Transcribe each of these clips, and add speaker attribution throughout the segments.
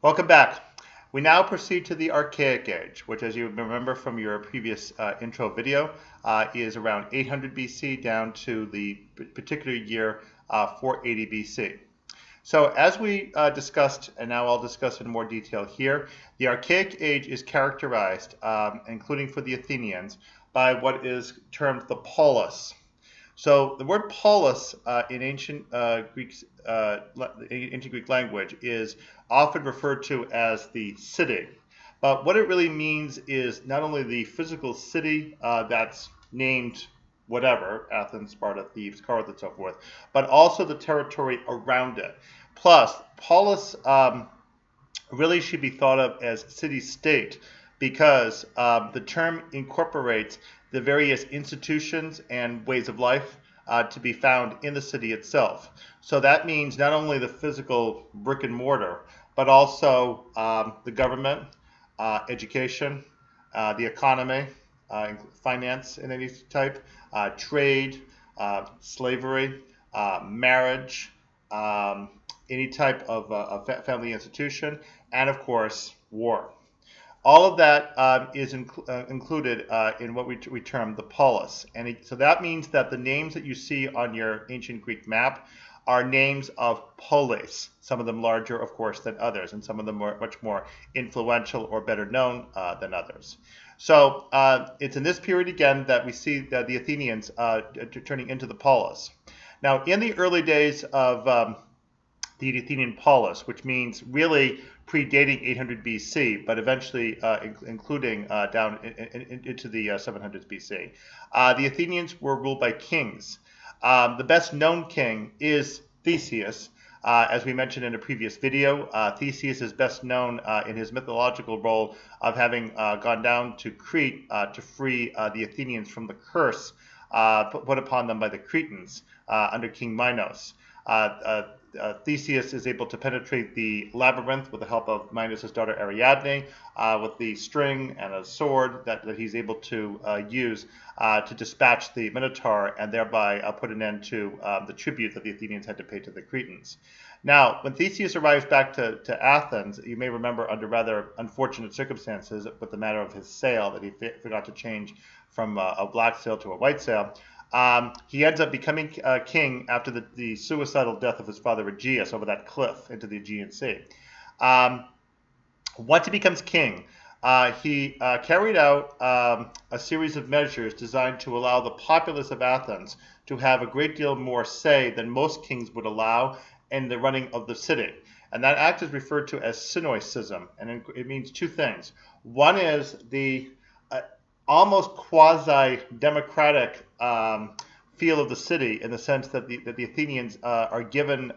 Speaker 1: Welcome back. We now proceed to the Archaic Age, which, as you remember from your previous intro video, is around 800 BC down to the particular year 480 BC. So as we discussed, and now I'll discuss in more detail here, the Archaic Age is characterized, including for the Athenians, by what is termed the Polis. So the word polis in ancient Greek language is often referred to as the city. But what it really means is not only the physical city that's named whatever, Athens, Sparta, Thebes, Corinth, and so forth, but also the territory around it. Plus, polis really should be thought of as city-state because the term incorporates the various institutions and ways of life to be found in the city itself. So that means not only the physical brick and mortar, but also the government, education, the economy, finance in any type, trade, slavery, marriage, any type of family institution, and of course, war. All of that is included in what we term the polis. And so that means that the names that you see on your ancient Greek map are names of polis, some of them larger, of course, than others, and some of them are much more influential or better known than others. So it's in this period again that we see that the Athenians turning into the polis. Now, in the early days of the Athenian polis, which means really predating 800 BC, but eventually including down into the 700s BC. The Athenians were ruled by kings. The best known king is Theseus. As we mentioned in a previous video, Theseus is best known in his mythological role of having gone down to Crete to free the Athenians from the curse put upon them by the Cretans under King Minos. Theseus is able to penetrate the labyrinth with the help of Minos' daughter Ariadne with the string and a sword that he's able to use to dispatch the Minotaur and thereby put an end to the tribute that the Athenians had to pay to the Cretans. Now, when Theseus arrives back to Athens, you may remember under rather unfortunate circumstances with the matter of his sail that he forgot to change from a black sail to a white sail. He ends up becoming king after the suicidal death of his father Aegeus over that cliff into the Aegean Sea. Once he becomes king, he carried out a series of measures designed to allow the populace of Athens to have a great deal more say than most kings would allow in the running of the city. And that act is referred to as synoicism, and it means two things. One is the almost quasi-democratic feel of the city in the sense that the Athenians are given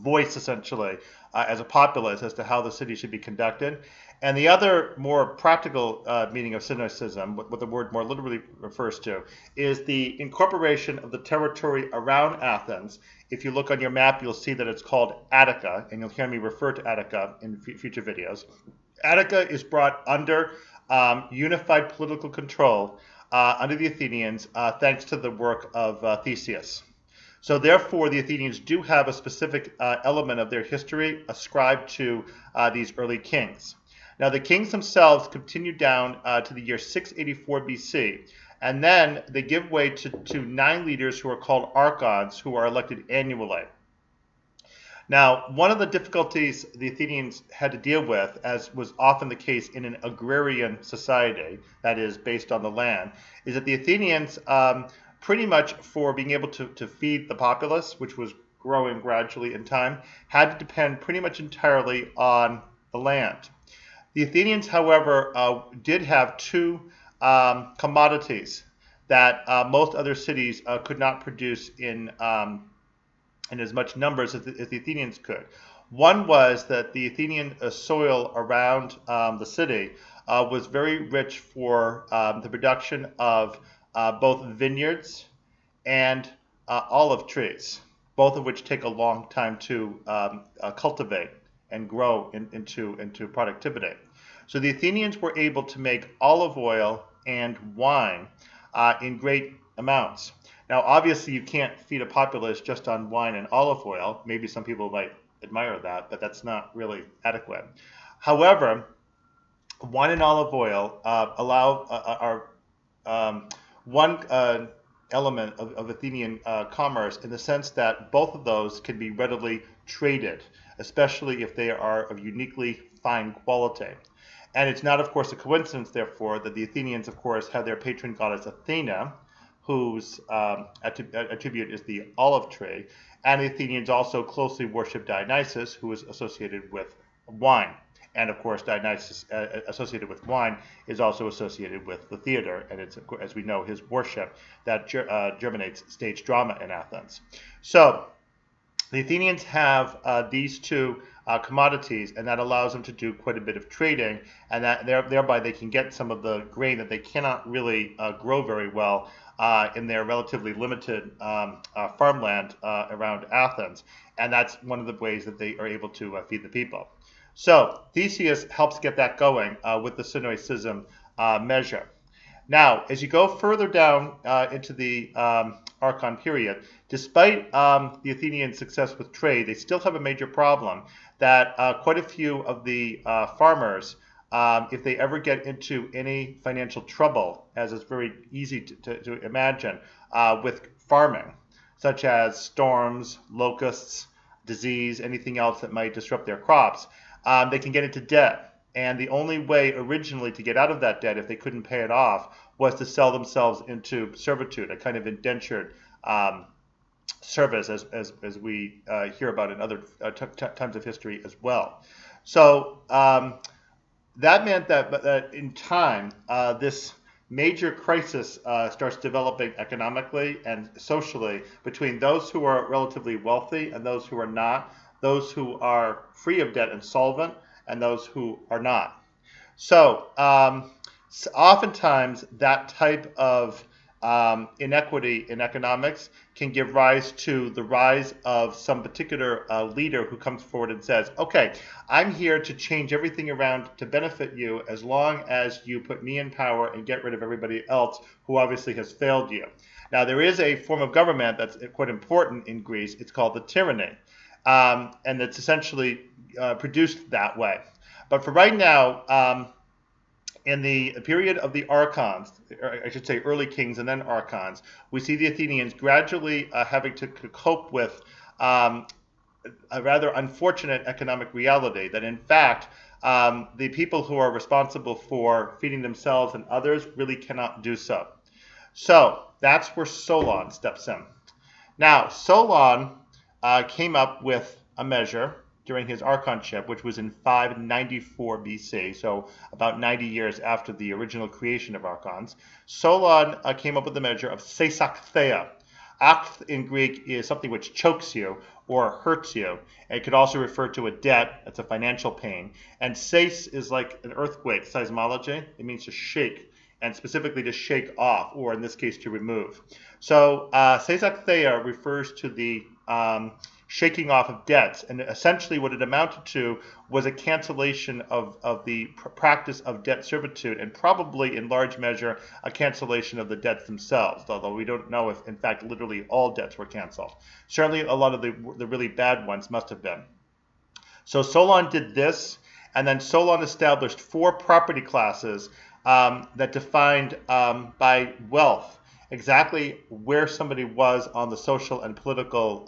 Speaker 1: voice, essentially, as a populace as to how the city should be conducted. And the other more practical meaning of synoicism, what the word more literally refers to, is the incorporation of the territory around Athens. If you look on your map, you'll see that it's called Attica, and you'll hear me refer to Attica in future videos. Attica is brought under unified political control under the Athenians thanks to the work of Theseus. So therefore, the Athenians do have a specific element of their history ascribed to these early kings. Now, the kings themselves continue down to the year 684 BC, and then they give way to 9 leaders who are called Archons, who are elected annually. Now, one of the difficulties the Athenians had to deal with, as was often the case in an agrarian society, that is, based on the land, is that the Athenians, pretty much for being able to feed the populace, which was growing gradually in time, had to depend pretty much entirely on the land. The Athenians, however, did have 2 commodities that most other cities could not produce in as much numbers as the Athenians could. One was that the Athenian soil around the city was very rich for the production of both vineyards and olive trees, both of which take a long time to cultivate and grow into productivity. So the Athenians were able to make olive oil and wine in great amounts. Now, obviously, you can't feed a populace just on wine and olive oil. Maybe some people might admire that, but that's not really adequate. However, wine and olive oil are one element of Athenian commerce in the sense that both of those can be readily traded, especially if they are of uniquely fine quality. And it's not, of course, a coincidence, therefore, that the Athenians, of course, have their patron goddess Athena, whose attribute is the olive tree, and the Athenians also closely worship Dionysus, who is associated with wine. And of course, Dionysus, associated with wine, is also associated with the theater, and it's, as we know, his worship that germinates stage drama in Athens. So the Athenians have these two commodities, and that allows them to do quite a bit of trading, and that thereby they can get some of the grain that they cannot really grow very well in their relatively limited farmland around Athens, and that's one of the ways that they are able to feed the people. So Theseus helps get that going with the Synoicism measure. Now, as you go further down into the Archon period, despite the Athenian success with trade, they still have a major problem that quite a few of the farmers, if they ever get into any financial trouble, as is very easy to imagine, with farming, such as storms, locusts, disease, anything else that might disrupt their crops, they can get into debt. And the only way originally to get out of that debt, if they couldn't pay it off, was to sell themselves into servitude, a kind of indentured service, as we hear about in other times of history as well. So that meant that in time, this major crisis starts developing economically and socially between those who are relatively wealthy and those who are not, those who are free of debt and solvent, and those who are not. So oftentimes that type of inequity in economics can give rise to the rise of some particular leader who comes forward and says, okay, I'm here to change everything around to benefit you as long as you put me in power and get rid of everybody else who obviously has failed you. Now, there is a form of government that's quite important in Greece. It's called the tyranny. And it's essentially produced that way. But for right now, in the period of the Archons, or I should say early kings and then Archons, we see the Athenians gradually having to cope with a rather unfortunate economic reality, that in fact, the people who are responsible for feeding themselves and others really cannot do so. So that's where Solon steps in. Now, Solon came up with a measure during his archonship, which was in 594 BC, so about 90 years after the original creation of archons. Solon came up with the measure of seisaktheia. Akth in Greek is something which chokes you or hurts you. It could also refer to a debt, that's a financial pain. And seis is like an earthquake, seismology. It means to shake, and specifically to shake off, or in this case, to remove. So seisaktheia refers to the shaking off of debts, and essentially what it amounted to was a cancellation of the practice of debt servitude, and probably in large measure a cancellation of the debts themselves, although we don't know if in fact literally all debts were canceled. Certainly a lot of the really bad ones must have been. So Solon did this, and then Solon established 4 property classes that defined by wealth exactly where somebody was on the social and political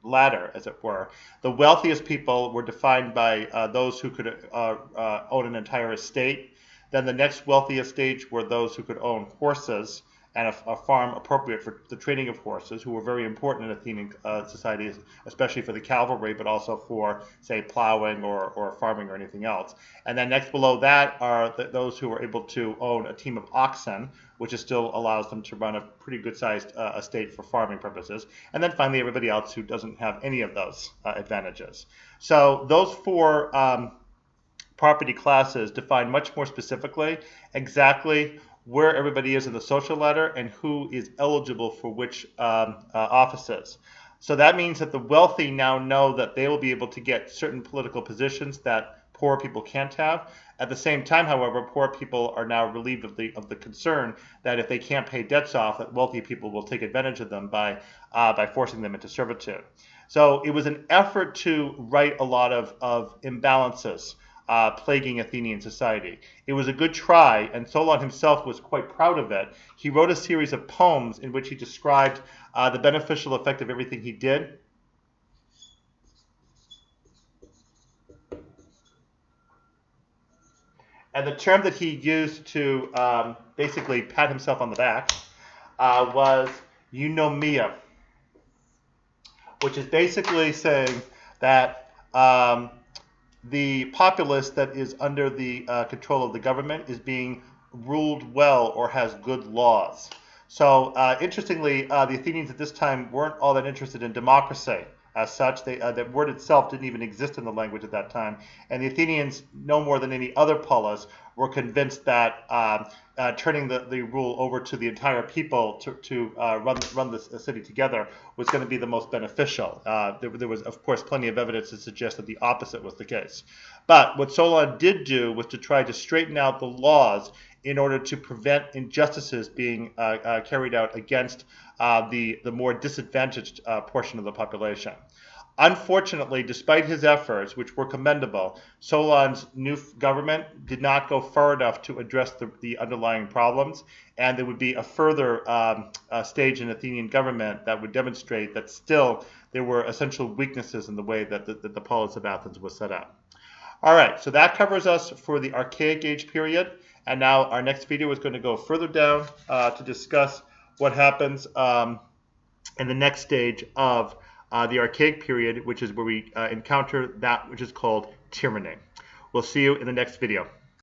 Speaker 1: ladder, as it were. The wealthiest people were defined by those who could own an entire estate. Then the next wealthiest stage were those who could own horses and a farm appropriate for the training of horses, who were very important in Athenian society, especially for the cavalry, but also for, say, plowing or farming or anything else. And then next below that are those who were able to own a team of oxen, which still allows them to run a pretty good-sized estate for farming purposes. And then finally, everybody else who doesn't have any of those advantages. So those 4 property classes define much more specifically exactly where everybody is in the social ladder and who is eligible for which offices. So that means that the wealthy now know that they will be able to get certain political positions that poor people can't have. At the same time, however, poor people are now relieved of the concern that if they can't pay debts off, that wealthy people will take advantage of them by forcing them into servitude. So it was an effort to right a lot of imbalances plaguing Athenian society. It was a good try, and Solon himself was quite proud of it. He wrote a series of poems in which he described the beneficial effect of everything he did. And the term that he used to basically pat himself on the back was eunomia, which is basically saying that the populace that is under the control of the government is being ruled well or has good laws. So interestingly, the Athenians at this time weren't all that interested in democracy as such. That word itself didn't even exist in the language at that time. And the Athenians, no more than any other polis, were convinced that turning the rule over to the entire people to run the city together was going to be the most beneficial. There was, of course, plenty of evidence to suggest that the opposite was the case. But what Solon did do was to try to straighten out the laws in order to prevent injustices being carried out against the more disadvantaged portion of the population. Unfortunately, despite his efforts, which were commendable, Solon's new government did not go far enough to address the underlying problems, and there would be a further stage in Athenian government that would demonstrate that still there were essential weaknesses in the way that the Polis of Athens was set up. All right, so that covers us for the Archaic Age period, and now our next video is going to go further down to discuss what happens in the next stage of the Archaic period, which is where we encounter that which is called tyranny. We'll see you in the next video.